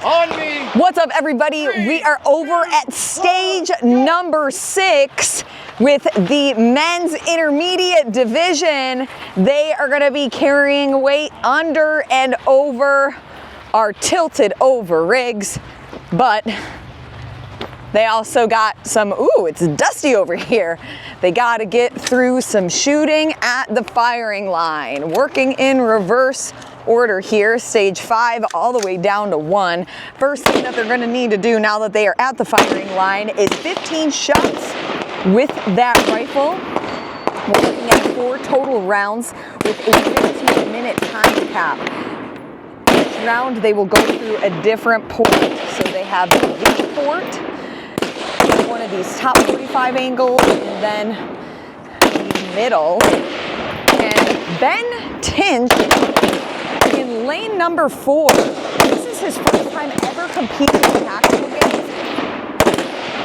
On me. What's up, everybody? We are over at stage number 6 with the men's intermediate division. They are going to be carrying weight under and over our tilted over rigs, but they also got some, ooh, it's dusty over here. They got to get through some shooting at the firing line, working in reverse order here, stage 5 all the way down to 1. First thing that they're going to need to do now that they are at the firing line is 15 shots with that rifle. We're looking at 4 total rounds with a 15-minute time cap. Each round they will go through a different port. So they have the V port, one of these top 45 angles, and then the middle. And Ben Tinch in lane number 4, this is his first time ever competing in tactical games,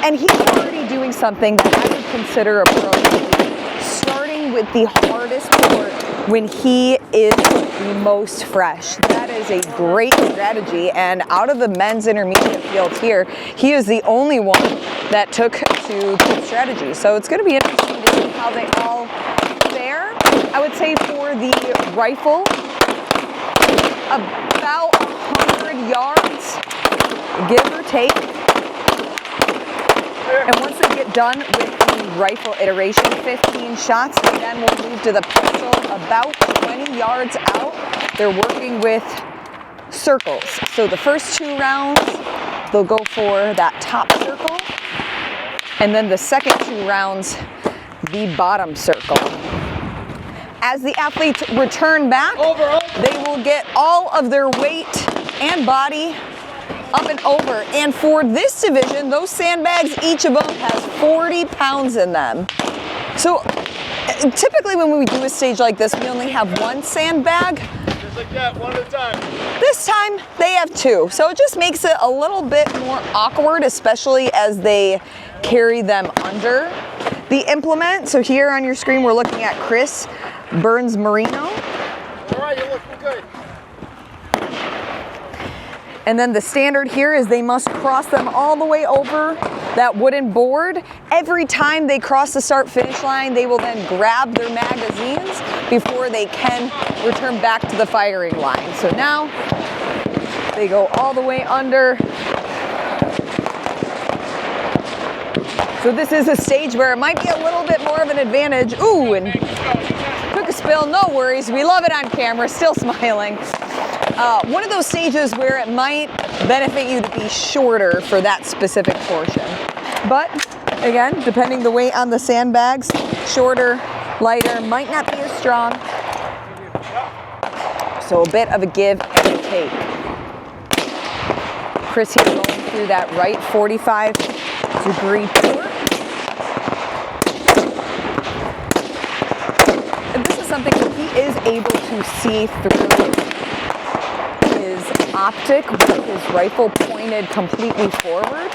and he's already doing something that I would consider a pro, starting with the hardest port when he is the most fresh. That is a great strategy, and out of the men's intermediate field here, he is the only one that took to team strategy. So it's going to be interesting to see how they all fare. I would say for the rifle, about 100 yards, give or take. And once they get done with the rifle iteration, 15 shots, and then we'll move to the pistol about 20 yards out. They're working with circles. So the first 2 rounds, they'll go for that top circle. And then the second 2 rounds, the bottom circle. As the athletes return back, they will get all of their weight and body up and over. And for this division, those sandbags, each of them has 40 pounds in them. So typically when we do a stage like this, we only have 1 sandbag. Just like that, 1 at a time. This time they have 2. So it just makes it a little bit more awkward, especially as they carry them under the implement. So here on your screen, we're looking at Chris Burns Marino. All right, you're looking good. And then the standard here is they must cross them all the way over that wooden board. Every time they cross the start-finish line, they will then grab their magazines before they can return back to the firing line. So now they go all the way under. So this is a stage where it might be a little bit more of an advantage. Ooh, and took a spill, no worries. We love it on camera, still smiling. One of those stages where it might benefit you to be shorter for that specific portion. But again, depending the weight on the sandbags, shorter, lighter, might not be as strong. So a bit of a give and take. Chris here going through that right 45-degree port. And this is something that he is able to see through his optic with his rifle pointed completely forward.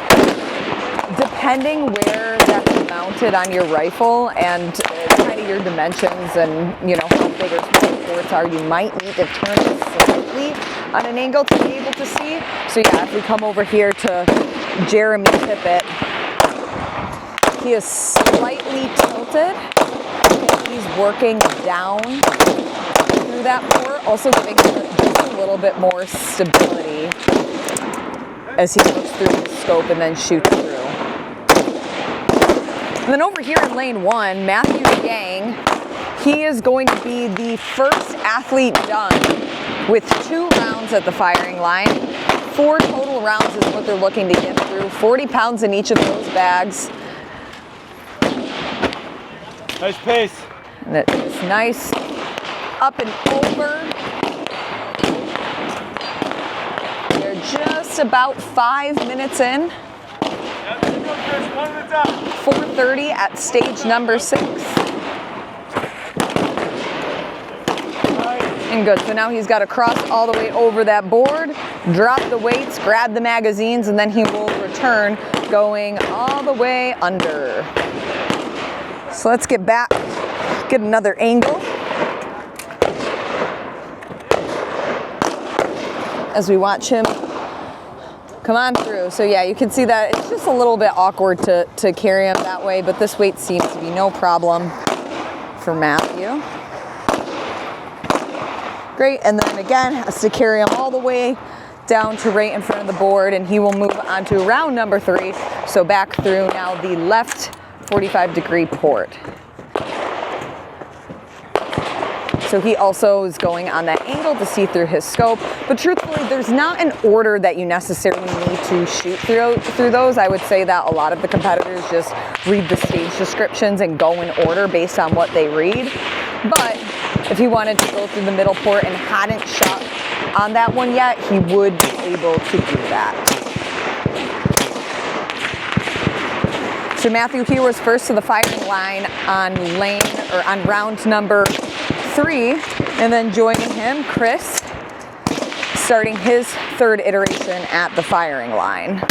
Depending where that's mounted on your rifle and kind of your dimensions and how big or small the ports are, you might need to turn it slightly on an angle to be able to see. So yeah, if we come over here to Jeremy Tippett, he is slightly tilted. He's working down through that port, also giving him just a little bit more stability as he looks through the scope and then shoots through. And then over here in lane 1, Matthew Yang, he is going to be the first athlete done with 2 rounds at the firing line. 4 total rounds is what they're looking to get through. 40 pounds in each of those bags. Nice pace. And it's nice up and over. They're just about 5 minutes in. 4:30 at stage number 6. And good, so now he's got to cross all the way over that board, drop the weights, grab the magazines, and then he will return going all the way under. So let's get back, get another angle. As we watch him Come on through. So yeah, you can see that it's just a little bit awkward to carry him that way, but this weight seems to be no problem for Matthew. Great, and then again, has to carry him all the way down to right in front of the board, and he will move on to round number 3. So back through now the left 45-degree port. So he also is going on that angle to see through his scope, but truthfully, there's not an order that you necessarily need to shoot through those. I would say that a lot of the competitors just read the stage descriptions and go in order based on what they read. But if he wanted to go through the middle port and hadn't shot on that one yet, he would be able to do that. So Matthew here was first to the firing line on round number 3, and then joining him, Chris, starting his 3rd iteration at the firing line.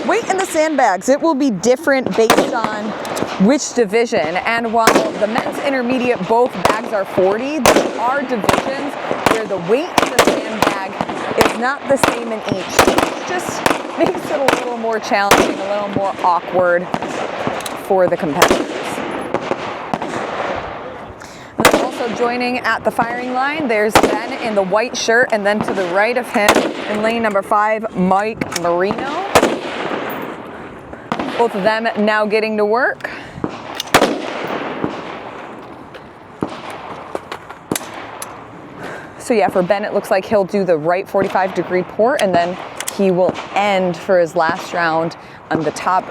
Weight in the sandbags, it will be different based on which division, and while the men's intermediate both bags are 40, there are divisions where the weight in the sandbag is not the same in each. It just makes it a little more challenging, a little more awkward for the competitors. And then also joining at the firing line, there's Ben in the white shirt, and then to the right of him in lane number 5, Mike Marino. Both of them now getting to work. So yeah, for Ben, it looks like he'll do the right 45-degree port, and then he will end for his last round on the top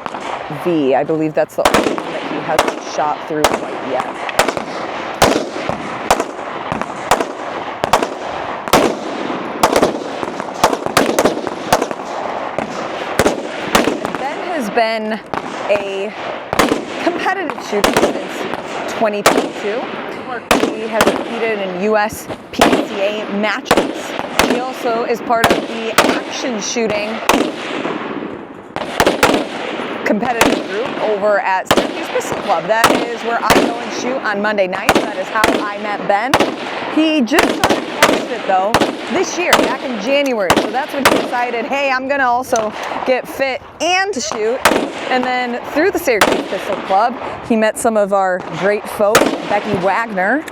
V. I believe that's the only one that he hasn't shot through quite yet. Ben has been a competitive shooter since 2022. He has competed in US PCA matches. He also is part of the action shooting competitive group over at Syracuse Pistol Club. That is where I go and shoot on Monday nights. That is how I met Ben. He just started CrossFit though this year, back in January. So that's when he decided, hey, I'm gonna also get fit and shoot. And then through the Syracuse Pistol Club, he met some of our great folks, Becky Wagner,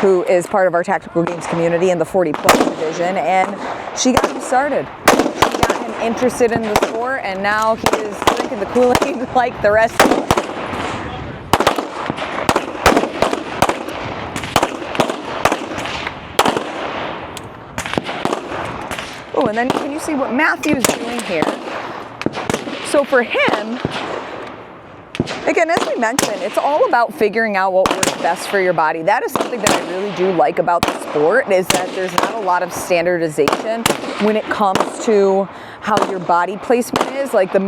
who is part of our tactical games community in the 40-plus division, and she got him started. She got him interested in the sport, and now he is drinking the Kool-Aid like the rest of us. Oh, and then can you see what Matthew's doing here? So for him, again, as we mentioned, it's all about figuring out what works best for your body. That is something that I really do like about the sport, is that there's not a lot of standardization when it comes to how your body placement is. Like the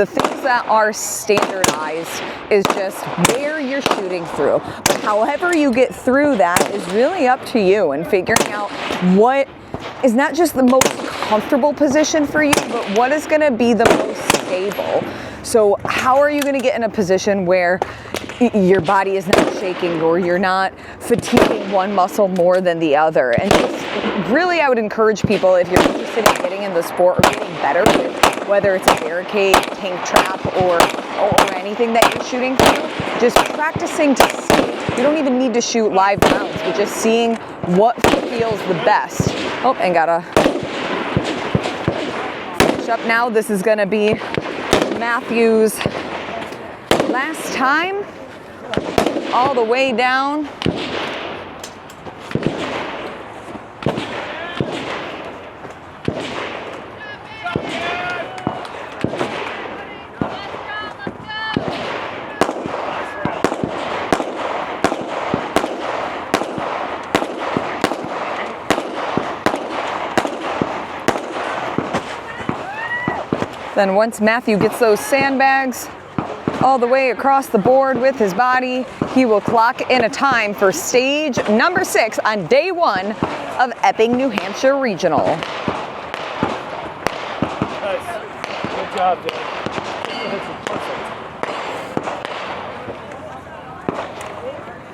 things that are standardized is just where you're shooting through. But however you get through that is really up to you, and figuring out what is not just the most comfortable position for you, but what is gonna be the most stable. So how are you going to get in a position where your body is not shaking, or you're not fatiguing one muscle more than the other? And just really, I would encourage people, if you're interested in getting in the sport or getting better with whether it's a barricade, tank trap, or anything that you're shooting through, just practicing to see. You don't even need to shoot live rounds, but just seeing what feels the best. Oh, and gotta finish up now. This is going to be Matthew's last time, all the way down. Then once Matthew gets those sandbags all the way across the board with his body, he will clock in a time for stage number 6 on day 1 of Epping, New Hampshire Regional. Nice. Good job, dude. Perfect.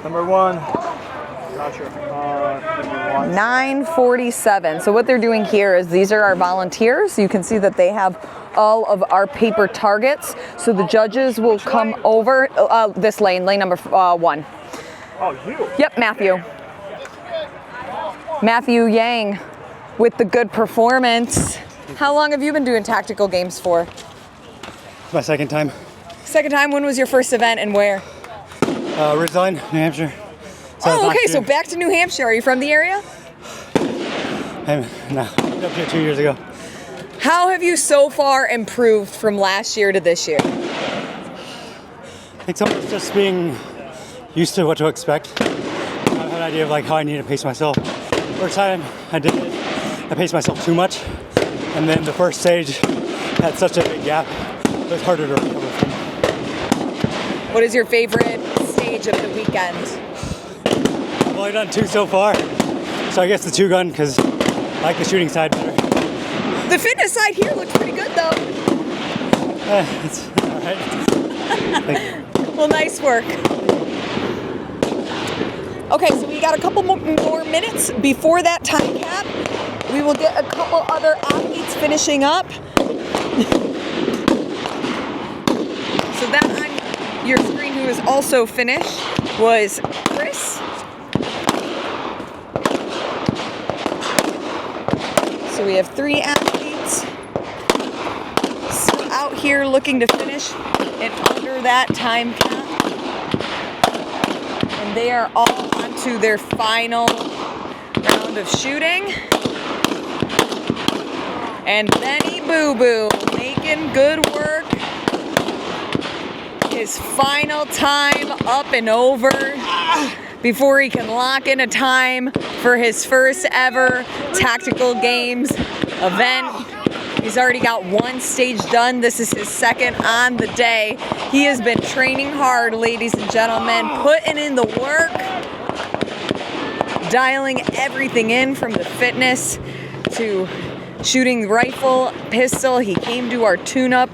Number 1. Not sure. Number 1. 9:47. So what they're doing here is these are our volunteers. You can see that they have all of our paper targets. So the judges will come over this lane number 1. Oh, you? Yep, Matthew. Matthew Yang with the good performance. How long have you been doing tactical games for? My second time. Second time. When was your first event and where? Ridgeline, New Hampshire. Oh, okay, so back to New Hampshire. Are you from the area? No, I moved here 2 years ago. How have you so far improved from last year to this year? I think some of it's just being used to what to expect. I have an idea of like how I need to pace myself. First time I did it, I paced myself too much, and then the first stage had such a big gap, it was harder to recover from. What is your favorite stage of the weekend? I've only done 2 so far, so I guess the 2-gun because I like the shooting side better. The fitness side here looks pretty good though. It's all right. Thank you. Well, nice work. Okay, so we got a couple more minutes before that time cap. We will get a couple other athletes finishing up. So that on your screen who is also finished was Chris. So we have 3 athletes still out here looking to finish and under that time cap. And they are all onto their final round of shooting. And Benny Boo Boo making good work. His final time up and over before he can lock in a time for his first ever tactical games event. He's already got 1 stage done. This is his second on the day. He has been training hard, ladies and gentlemen, putting in the work, dialing everything in from the fitness to shooting rifle, pistol. He came to our tune-up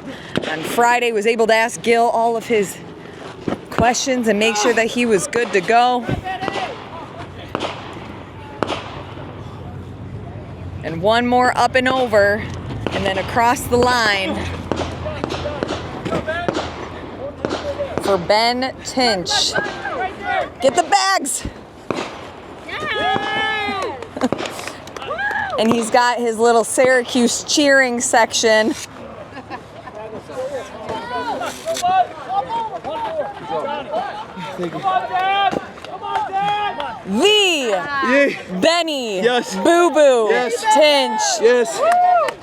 on Friday, was able to ask Gil all of his questions and make sure that he was good to go. And 1 more up and over, and then across the line for Ben Tinch. Get the bags! And he's got his little Syracuse cheering section. The Benny Boo Boo Tinch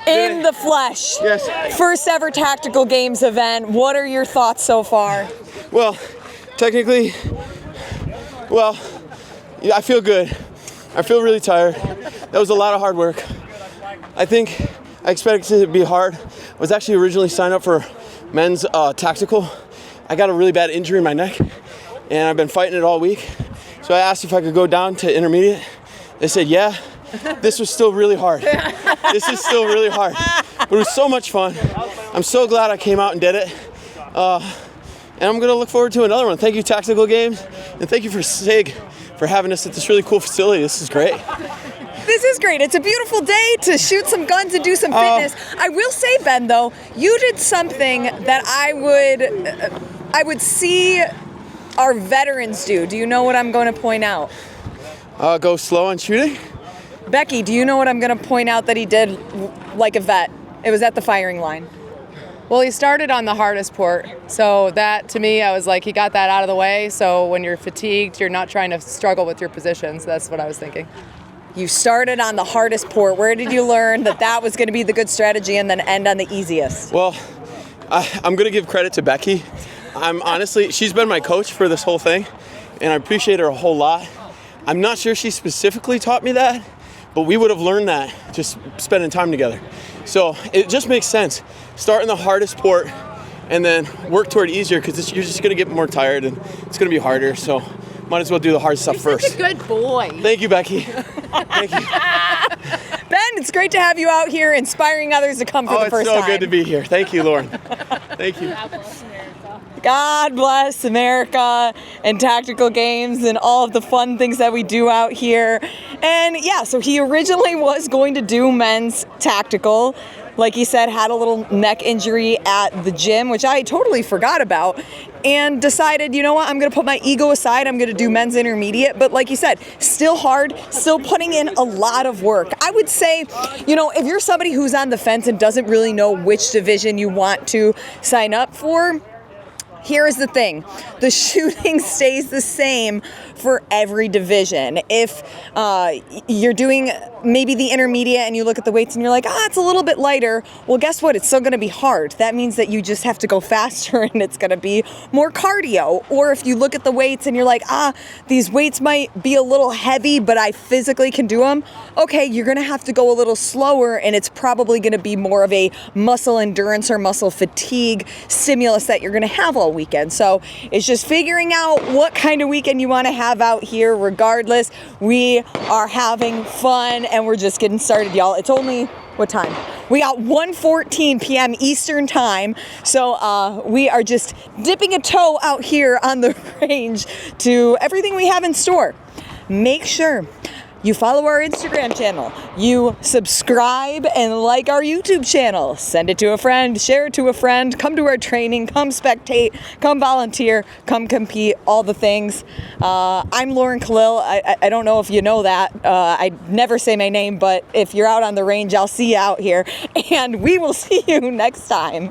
in the flesh. First ever tactical games event. What are your thoughts so far? Well, technically, I feel good. I feel really tired. That was a lot of hard work. I think I expected it to be hard. I was actually originally signed up for men's tactical. I got a really bad injury in my neck, and I've been fighting it all week. So I asked if I could go down to intermediate. They said, yeah. This was still really hard. This is still really hard. But it was so much fun. I'm so glad I came out and did it. And I'm gonna look forward to another one. Thank you, Tactical Games, and thank you for SIG for having us at this really cool facility. This is great. This is great. It's a beautiful day to shoot some guns and do some fitness. I will say, Ben, though, you did something that I would see our veterans do. Do you know what I'm going to point out? Go slow on shooting? Becky, do you know what I'm going to point out that he did like a vet? It was at the firing line. Well, he started on the hardest port. So that, to me, I was like, he got that out of the way. So when you're fatigued, you're not trying to struggle with your positions. That's what I was thinking. You started on the hardest port. Where did you learn that was going to be the good strategy and then end on the easiest? Well, I'm going to give credit to Becky. Honestly, she's been my coach for this whole thing, and I appreciate her a whole lot. I'm not sure she specifically taught me that, but we would have learned that just spending time together. So it just makes sense. Start in the hardest port and then work toward easier, because you're just going to get more tired and it's going to be harder. So might as well do the hard stuff first. Such a good boy. Thank you, Becky. Thank you. Ben, it's great to have you out here inspiring others to come for the first time. Oh, it's so good to be here. Thank you, Lauren. Thank you. God bless America and tactical games and all of the fun things that we do out here. And yeah, so he originally was going to do men's tactical. Like he said, had a little neck injury at the gym, which I totally forgot about, and decided, you know what, I'm going to put my ego aside. I'm going to do men's intermediate. But like you said, still hard, still putting in a lot of work. I would say, you know, if you're somebody who's on the fence and doesn't really know which division you want to sign up for, here is the thing. The shooting stays the same for every division. If you're doing maybe the intermediate and you look at the weights and you're like, it's a little bit lighter, well, guess what? It's still going to be hard. That means that you just have to go faster and it's going to be more cardio. Or if you look at the weights and you're like, these weights might be a little heavy, but I physically can do them. Okay, you're going to have to go a little slower, and it's probably going to be more of a muscle endurance or muscle fatigue stimulus that you're going to have all weekend. So it's just figuring out what kind of weekend you want to have out here. Regardless, we are having fun and we're just getting started, y'all. It's only, what time? We got 1:14 p.m. Eastern time. So we are just dipping a toe out here on the range to everything we have in store. Make sure you follow our Instagram channel, you subscribe and like our YouTube channel, send it to a friend, share it to a friend, come to our training, come spectate, come volunteer, come compete, all the things. I'm Lauren Khalil. I don't know if you know that. I never say my name, but if you're out on the range, I'll see you out here, and we will see you next time.